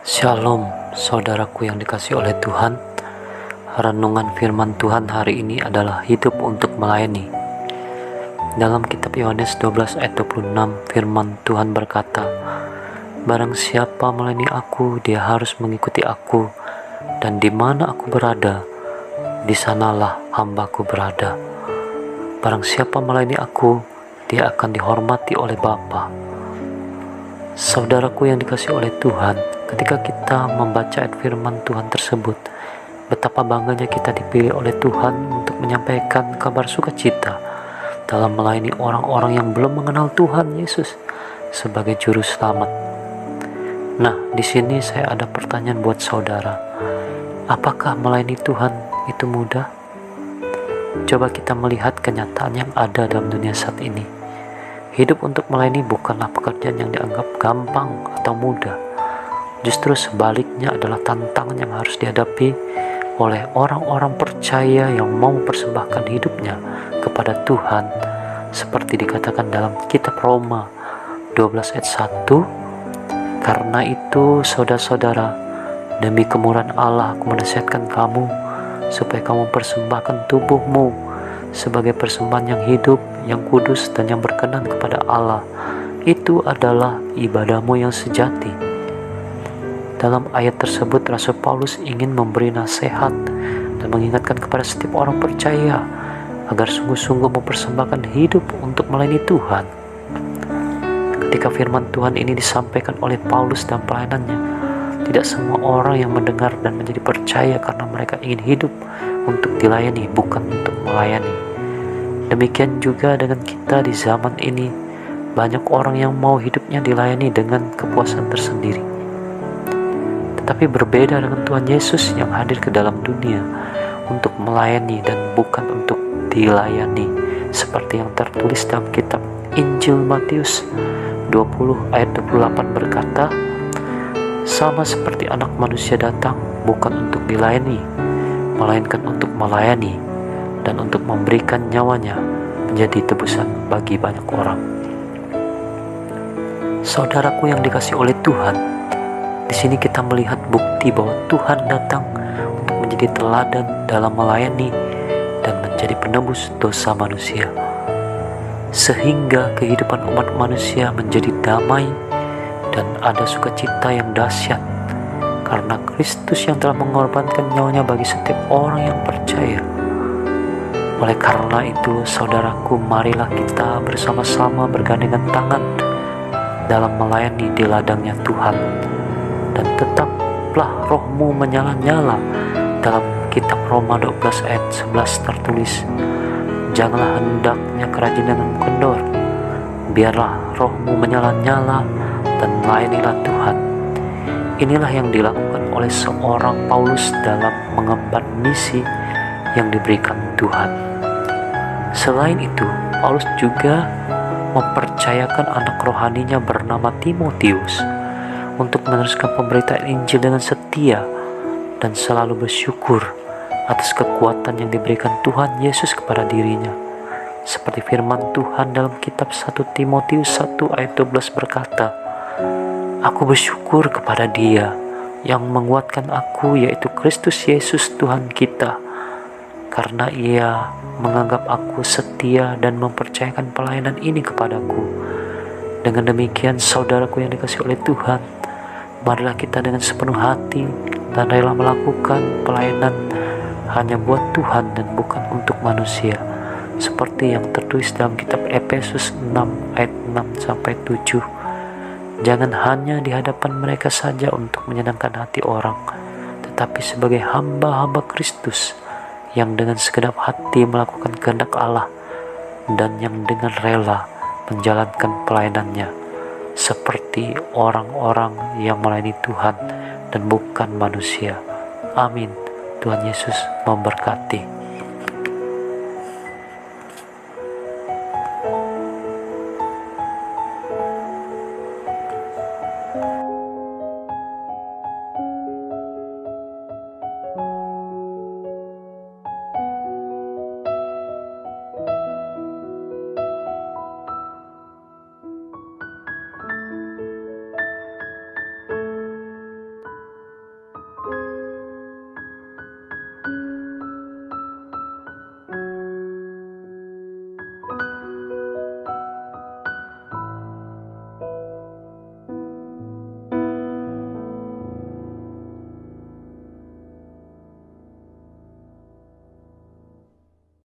Shalom, saudaraku yang dikasihi oleh Tuhan. Renungan firman Tuhan hari ini adalah hidup untuk melayani. Dalam kitab Yohanes 12 ayat 26, firman Tuhan berkata, "Barang siapa melayani aku, dia harus mengikuti aku, dan di mana aku berada, di sanalah hambaku berada. Barang siapa melayani aku, dia akan dihormati oleh Bapa." Saudaraku yang dikasihi oleh Tuhan, ketika kita membaca ayat firman Tuhan tersebut, betapa bangganya kita dipilih oleh Tuhan untuk menyampaikan kabar sukacita dalam melayani orang-orang yang belum mengenal Tuhan Yesus sebagai juru selamat. Nah, di sini saya ada pertanyaan buat saudara. Apakah melayani Tuhan itu mudah? Coba kita melihat kenyataan yang ada dalam dunia saat ini. Hidup untuk melayani bukanlah pekerjaan yang dianggap gampang atau mudah. Justru sebaliknya adalah tantangan yang harus dihadapi oleh orang-orang percaya yang mau mempersembahkan hidupnya kepada Tuhan, seperti dikatakan dalam kitab Roma 12 ayat 1. "Karena itu, saudara-saudara, demi kemurahan Allah aku menasihatkan kamu, supaya kamu persembahkan tubuhmu sebagai persembahan yang hidup, yang kudus, dan yang berkenan kepada Allah. Itu adalah ibadahmu yang sejati." Dalam ayat tersebut, Rasul Paulus ingin memberi nasihat dan mengingatkan kepada setiap orang percaya agar sungguh-sungguh mempersembahkan hidup untuk melayani Tuhan. Ketika firman Tuhan ini disampaikan oleh Paulus dalam pelayanannya, tidak semua orang yang mendengar dan menjadi percaya karena mereka ingin hidup untuk dilayani, bukan untuk melayani. Demikian juga dengan kita di zaman ini, banyak orang yang mau hidupnya dilayani dengan kepuasan tersendiri. Tetapi berbeda dengan Tuhan Yesus yang hadir ke dalam dunia untuk melayani dan bukan untuk dilayani, seperti yang tertulis dalam kitab Injil Matius 20 ayat 28 berkata, "Sama seperti Anak Manusia datang bukan untuk dilayani, melainkan untuk melayani dan untuk memberikan nyawanya menjadi tebusan bagi banyak orang." Saudaraku yang dikasihi oleh Tuhan, di sini kita melihat bukti bahwa Tuhan datang untuk menjadi teladan dalam melayani dan menjadi penebus dosa manusia, sehingga kehidupan umat manusia menjadi damai dan ada sukacita yang dahsyat karena Kristus yang telah mengorbankan nyawanya bagi setiap orang yang percaya. Oleh karena itu, saudaraku, marilah kita bersama-sama bergandengan tangan dalam melayani di ladangnya Tuhan, dan tetaplah rohmu menyala-nyala. Dalam kitab Roma 12 ayat 11 tertulis, "Janganlah hendaknya kerajinanmu kendor, biarlah rohmu menyala-nyala dan layanilah Tuhan." Inilah yang dilakukan oleh seorang Paulus dalam mengemban misi yang diberikan Tuhan. Selain itu, Paulus juga mempercayakan anak rohaninya bernama Timotius untuk meneruskan pemberitaan Injil dengan setia dan selalu bersyukur atas kekuatan yang diberikan Tuhan Yesus kepada dirinya. Seperti firman Tuhan dalam kitab 1 Timotius 1 ayat 12 berkata, "Aku bersyukur kepada Dia yang menguatkan aku, yaitu Kristus Yesus Tuhan kita, karena Ia menganggap aku setia dan mempercayakan pelayanan ini kepadaku." Dengan demikian, saudaraku yang dikasihi oleh Tuhan, marilah kita dengan sepenuh hati dan rela melakukan pelayanan hanya buat Tuhan dan bukan untuk manusia, seperti yang tertulis dalam kitab Efesus 6 ayat 6-7. "Jangan hanya di hadapan mereka saja untuk menyenangkan hati orang, tetapi sebagai hamba-hamba Kristus yang dengan segenap hati melakukan kehendak Allah dan yang dengan rela menjalankan pelayanannya seperti orang-orang yang melayani Tuhan dan bukan manusia." Amin. Tuhan Yesus memberkati.